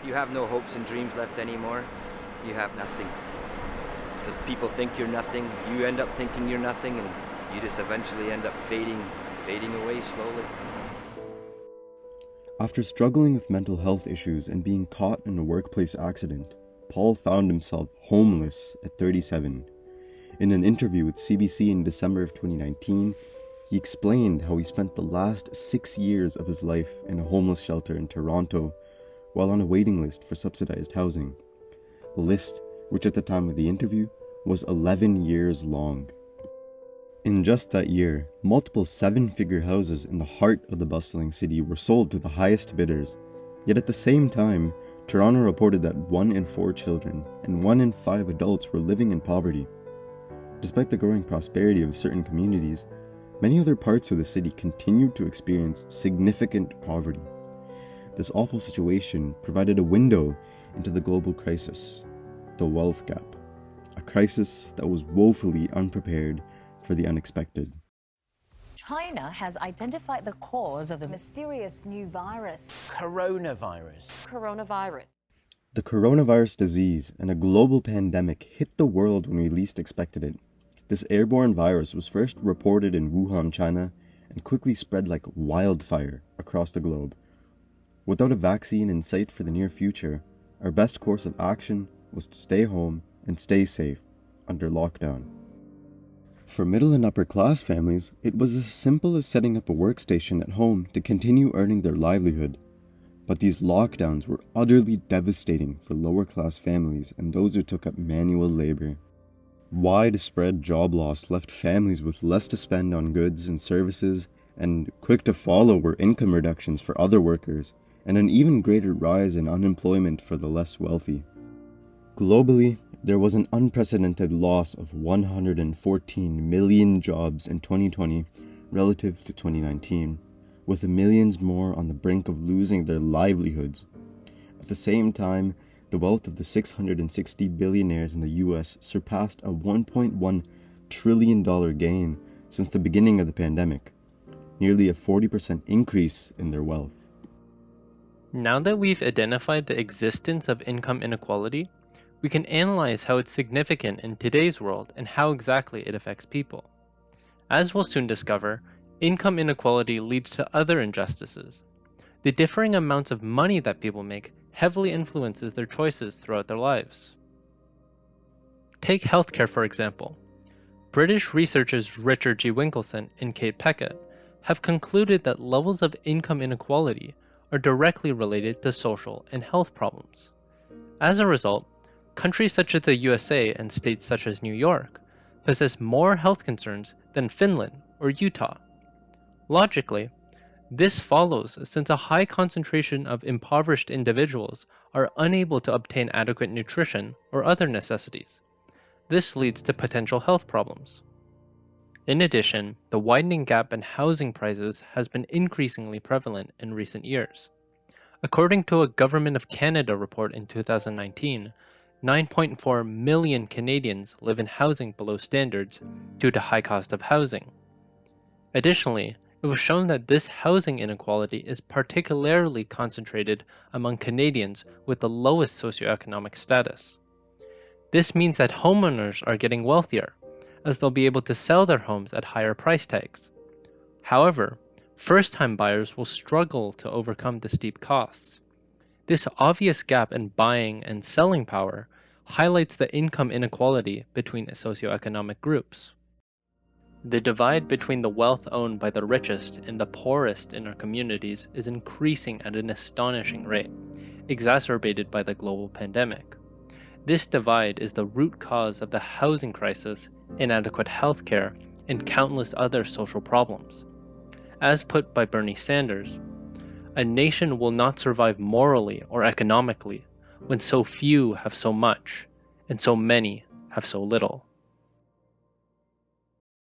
You have no hopes and dreams left anymore. You have nothing. Because people think you're nothing, you end up thinking you're nothing, and you just eventually end up fading away slowly. After struggling with mental health issues and being caught in a workplace accident, Paul found himself homeless at 37. In an interview with CBC in December of 2019, he explained how he spent the last 6 years of his life in a homeless shelter in Toronto while on a waiting list for subsidized housing. The list, which at the time of the interview was 11 years long. In just that year, multiple 7-figure houses in the heart of the bustling city were sold to the highest bidders. Yet at the same time, Toronto reported that 1 in 4 children and 1 in 5 adults were living in poverty. Despite the growing prosperity of certain communities, many other parts of the city continued to experience significant poverty. This awful situation provided a window into the global crisis, the wealth gap, a crisis that was woefully unprepared for the unexpected. China has identified the cause of the mysterious new virus. Coronavirus. The coronavirus disease and a global pandemic hit the world when we least expected it. This airborne virus was first reported in Wuhan, China, and quickly spread like wildfire across the globe. Without a vaccine in sight for the near future, our best course of action was to stay home and stay safe under lockdown. For middle and upper class families, it was as simple as setting up a workstation at home to continue earning their livelihood. But these lockdowns were utterly devastating for lower class families and those who took up manual labor. Widespread job loss left families with less to spend on goods and services, and quick to follow were income reductions for other workers, and an even greater rise in unemployment for the less wealthy. Globally, there was an unprecedented loss of 114 million jobs in 2020 relative to 2019, with millions more on the brink of losing their livelihoods. At the same time, the wealth of the 660 billionaires in the US surpassed a $1.1 trillion gain since the beginning of the pandemic, nearly a 40% increase in their wealth. Now that we've identified the existence of income inequality, we can analyze how it's significant in today's world and how exactly it affects people. As we'll soon discover, income inequality leads to other injustices. The differing amounts of money that people make heavily influences their choices throughout their lives. Take healthcare, for example. British researchers Richard G. Winkelson and Kate Peckett have concluded that levels of income inequality are directly related to social and health problems. As a result, countries such as the USA and states such as New York possess more health concerns than Finland or Utah. Logically, this follows since a high concentration of impoverished individuals are unable to obtain adequate nutrition or other necessities. This leads to potential health problems. In addition, the widening gap in housing prices has been increasingly prevalent in recent years. According to a Government of Canada report in 2019, 9.4 million Canadians live in housing below standards due to high cost of housing. Additionally, it was shown that this housing inequality is particularly concentrated among Canadians with the lowest socioeconomic status. This means that homeowners are getting wealthier, as they'll be able to sell their homes at higher price tags. However, first-time buyers will struggle to overcome the steep costs. This obvious gap in buying and selling power highlights the income inequality between socioeconomic groups. The divide between the wealth owned by the richest and the poorest in our communities is increasing at an astonishing rate, exacerbated by the global pandemic. This divide is the root cause of the housing crisis, inadequate healthcare, and countless other social problems. As put by Bernie Sanders, a nation will not survive morally or economically when so few have so much and so many have so little.